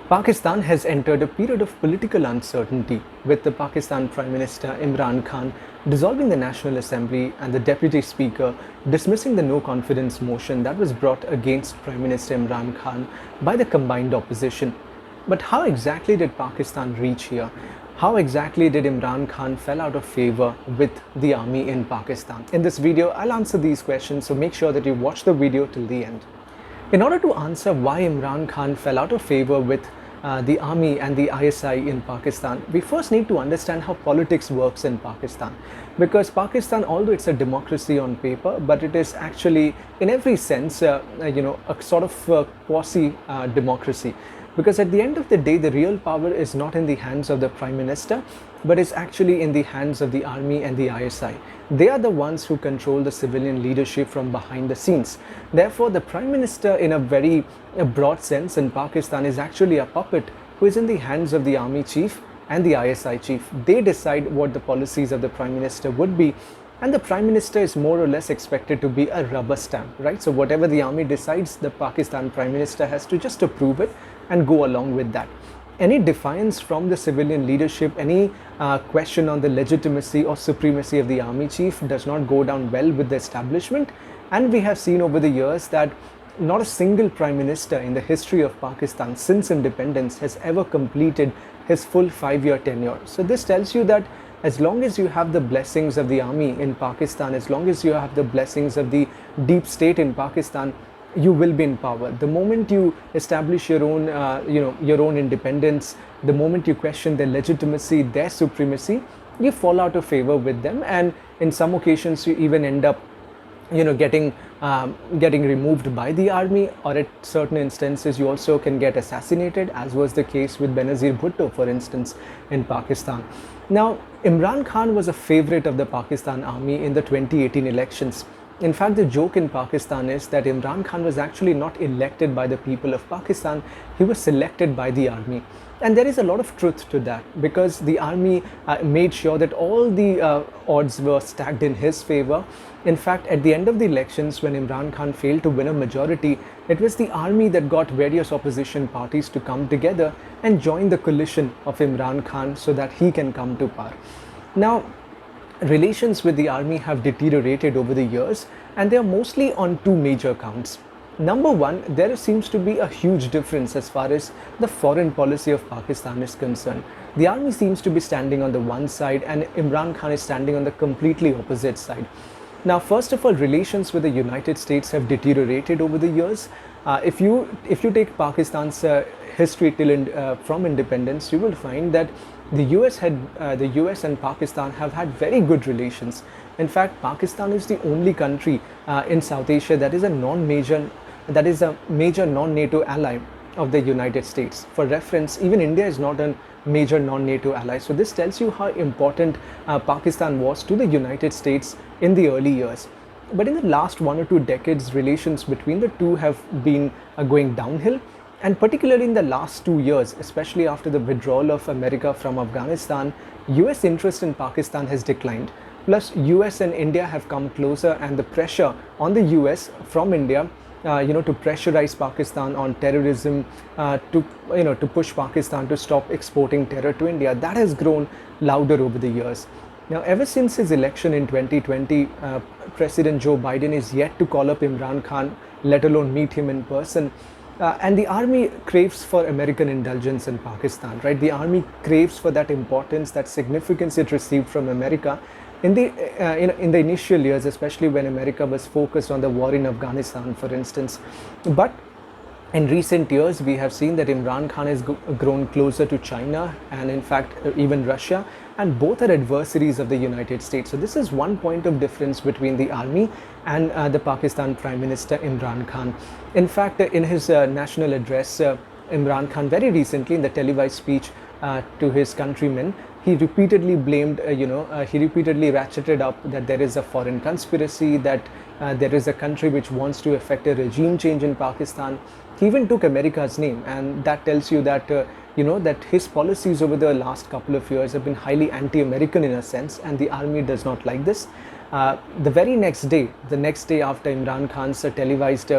Pakistan has entered a period of political uncertainty, with the Pakistan Prime Minister Imran Khan dissolving the National Assembly and the Deputy Speaker dismissing the no confidence motion that was brought against Prime Minister Imran Khan by the combined opposition. But how exactly did Pakistan reach here? How exactly did Imran Khan fell out of favor with the army in Pakistan? In this video, I'll answer these questions, so make sure that you watch the video till the end. In order to answer why Imran Khan fell out of favor with the army and the ISI in Pakistan, we first need to understand how politics works in Pakistan. Because Pakistan, although it's a democracy on paper, but it is actually, in every sense, a sort of quasi-democracy. Because at the end of the day, the real power is not in the hands of the Prime Minister, but is actually in the hands of the army and the ISI. They are the ones who control the civilian leadership from behind the scenes. Therefore, the Prime Minister, in a very broad sense in Pakistan, is actually a puppet who is in the hands of the army chief and the ISI chief. They decide what the policies of the Prime Minister would be, and the Prime Minister is more or less expected to be a rubber stamp, right? So whatever the army decides, the Pakistan Prime Minister has to just approve it and go along with that. Any defiance from the civilian leadership, any question on the legitimacy or supremacy of the army chief does not go down well with the establishment. And we have seen over the years that not a single prime minister in the history of Pakistan since independence has ever completed his full 5-year tenure. So this tells you that as long as you have the blessings of the army in Pakistan, as long as you have the blessings of the deep state in Pakistan, you will be in power. The moment you establish your own, your own independence, the moment you question their legitimacy, their supremacy, you fall out of favor with them, and in some occasions you even end up, getting removed by the army, or at certain instances you also can get assassinated, as was the case with Benazir Bhutto, for instance, in Pakistan. Now, Imran Khan was a favorite of the Pakistan army in the 2018 elections. In fact, the joke in Pakistan is that Imran Khan was actually not elected by the people of Pakistan, he was selected by the army. And there is a lot of truth to that, because the army made sure that all the odds were stacked in his favor. In fact, at the end of the elections, when Imran Khan failed to win a majority, it was the army that got various opposition parties to come together and join the coalition of Imran Khan so that he can come to power. Now, relations with the army have deteriorated over the years, and they are mostly on two major counts. Number one, there seems to be a huge difference as far as the foreign policy of Pakistan is concerned. The army seems to be standing on the one side, and Imran Khan is standing on the completely opposite side. Now, first of all, relations with the United States have deteriorated over the years. If you take Pakistan's history from independence, you will find that the US and Pakistan have had very good relations. In fact, Pakistan is the only country in South Asia that is a major non-NATO ally of the United States. For reference, even India is not a major non-NATO ally. So this tells you how important Pakistan was to the United States in the early years. But in the last 1 or 2 decades, relations between the two have been going downhill. And particularly in the last 2 years, especially after the withdrawal of America from Afghanistan, US interest in Pakistan has declined. Plus, US and India have come closer, and the pressure on the US from India, to pressurize Pakistan on terrorism, to push Pakistan to stop exporting terror to India, that has grown louder over the years. Now, ever since his election in 2020, President Joe Biden is yet to call up Imran Khan, let alone meet him in person. And the army craves for American indulgence in Pakistan, right? The army craves for that importance, that significance it received from America in the initial years, especially when America was focused on the war in Afghanistan, for instance. But in recent years, we have seen that Imran Khan has grown closer to China and, in fact, even Russia, and both are adversaries of the United States. So this is one point of difference between the army and the Pakistan Prime Minister Imran Khan. In fact, in his national address, Imran Khan very recently, in the televised speech to his countrymen, he repeatedly blamed, he repeatedly ratcheted up that there is a foreign conspiracy, that there is a country which wants to effect a regime change in Pakistan. He even took America's name, and that tells you that that his policies over the last couple of years have been highly anti-American in a sense, and the army does not like this. The very next day, the next day after Imran Khan's televised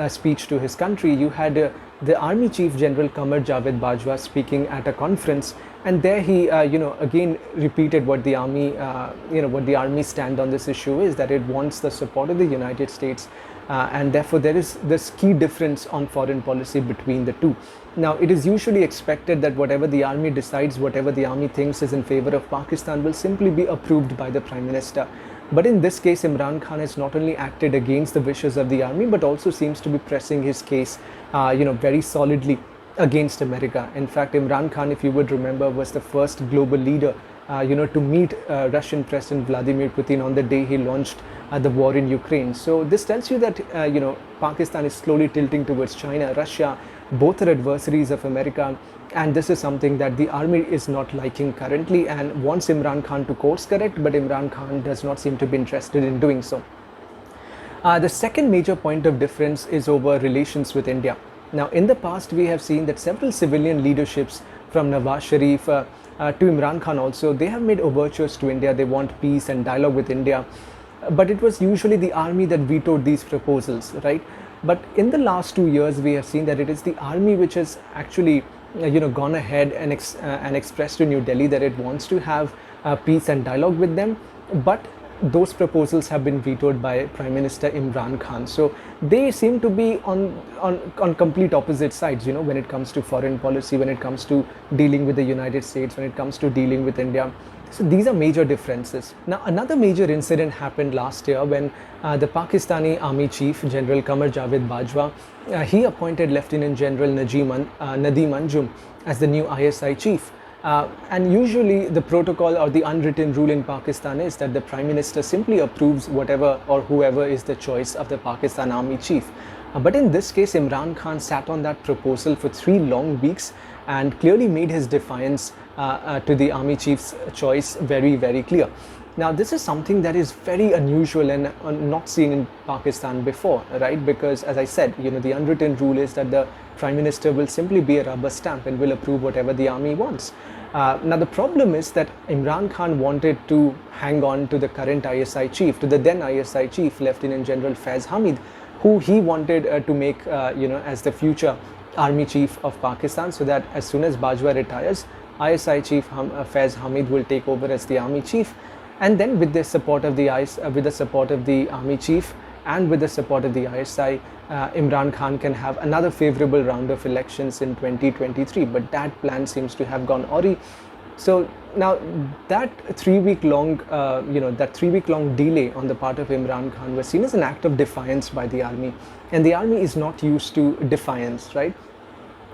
speech to his country, you had the Army Chief General Qamar Javed Bajwa speaking at a conference, and there he, again repeated what the army, what the army stand on this issue is, that it wants the support of the United States, and therefore there is this key difference on foreign policy between the two. Now, it is usually expected that whatever the army decides, whatever the army thinks is in favor of Pakistan, will simply be approved by the Prime Minister. But in this case, Imran Khan has not only acted against the wishes of the army, but also seems to be pressing his case, very solidly against America. In fact, Imran Khan, if you would remember, was the first global leader, to meet Russian President Vladimir Putin on the day he launched the war in Ukraine. So this tells you that, Pakistan is slowly tilting towards China, Russia. Both are adversaries of America, and this is something that the army is not liking currently and wants Imran Khan to course correct, but Imran Khan does not seem to be interested in doing so. The second major point of difference is over relations with India. Now, in the past, we have seen that several civilian leaderships, from Nawaz Sharif to Imran Khan also, they have made overtures to India. They want peace and dialogue with India. But it was usually the army that vetoed these proposals, right? But in the last 2 years, we have seen that it is the army which has actually, gone ahead and expressed to New Delhi that it wants to have peace and dialogue with them. But those proposals have been vetoed by Prime Minister Imran Khan. So they seem to be on complete opposite sides, when it comes to foreign policy, when it comes to dealing with the United States, when it comes to dealing with India. So these are major differerences. Now, another major incident happened last year when the Pakistani Army Chief General Qamar Javed Bajwa, he appointed Lieutenant General Nadeem Anjum as the new ISI chief. And usually the protocol or the unwritten rule in Pakistan is that the Prime Minister simply approves whatever or whoever is the choice of the Pakistan Army Chief. But in this case, Imran Khan sat on that proposal for 3 long weeks and clearly made his defiance to the Army Chief's choice very, very clear. Now, this is something that is very unusual and not seen in Pakistan before, right? Because, as I said, the unwritten rule is that the Prime Minister will simply be a rubber stamp and will approve whatever the army wants. Now, the problem is that Imran Khan wanted to hang on to the current ISI chief, to the then ISI chief, Lieutenant General Faiz Hamid, who he wanted to make, as the future army chief of Pakistan, so that as soon as Bajwa retires, ISI chief Faiz Hamid will take over as the army chief. And then with the support of the army chief and with the support of the ISI, Imran Khan can have another favorable round of elections in 2023. But that plan seems to have gone awry. So now that 3-week long, delay on the part of Imran Khan was seen as an act of defiance by the army, and the army is not used to defiance, right?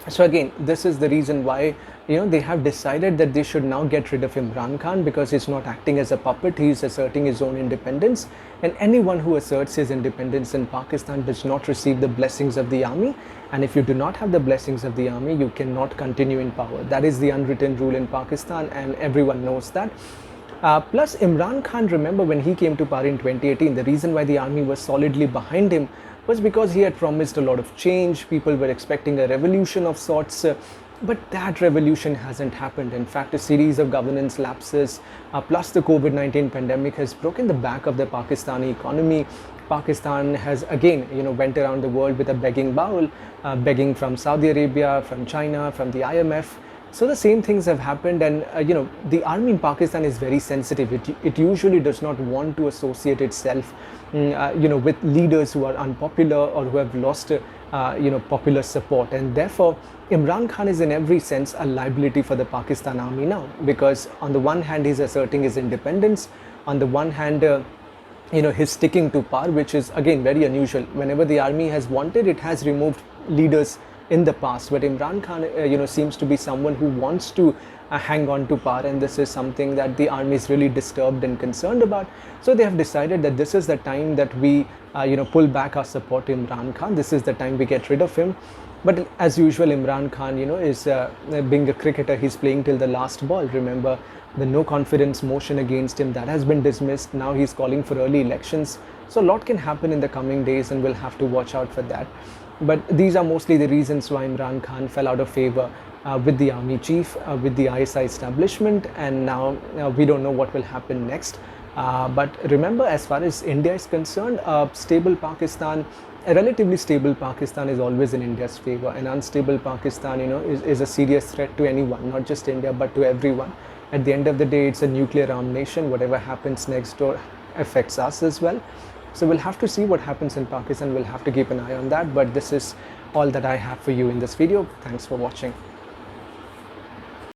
So again, this is the reason why they have decided that they should now get rid of Imran Khan, because he's not acting as a puppet, he's asserting his own independence, and anyone who asserts his independence in Pakistan does not receive the blessings of the army, and if you do not have the blessings of the army, you cannot continue in power. That is the unwritten rule in Pakistan, and everyone knows that. Plus, Imran Khan, remember when he came to power in 2018, the reason why the army was solidly behind him was because he had promised a lot of change. People were expecting a revolution of sorts, but that revolution hasn't happened. In fact, a series of governance lapses, plus the COVID-19 pandemic, has broken the back of the Pakistani economy. Pakistan has again, went around the world with a begging bowl, begging from Saudi Arabia, from China, from the IMF. So the same things have happened, and the army in Pakistan is very sensitive. It usually does not want to associate itself, with leaders who are unpopular or who have lost, popular support, and therefore Imran Khan is in every sense a liability for the Pakistan army now, because on the one hand he's asserting his independence, on the one hand, he's sticking to power, which is again very unusual. Whenever the army has wanted, it has removed leaders in the past, but Imran Khan seems to be someone who wants to hang on to power, and this is something that the army is really disturbed and concerned about. So they have decided that this is the time that we pull back our support to Imran Khan. This is the time we get rid of him. But as usual, Imran Khan is being a cricketer, he's playing till the last ball. Remember the no confidence motion against him, that has been dismissed. Now he's calling for early elections, so a lot can happen in the coming days, and we'll have to watch out for that. But these are mostly the reasons why Imran Khan fell out of favor with the army chief, with the ISI establishment, and now we don't know what will happen next. But remember, as far as India is concerned, a stable Pakistan, A relatively stable Pakistan is always in India's favor. An unstable Pakistan, is a serious threat to anyone, not just India, but to everyone. At the end of the day, it's a nuclear armed nation. Whatever happens next door affects us as well. So we'll have to see what happens in Pakistan. We'll have to keep an eye on that. But this is all that I have for you in this video. Thanks for watching.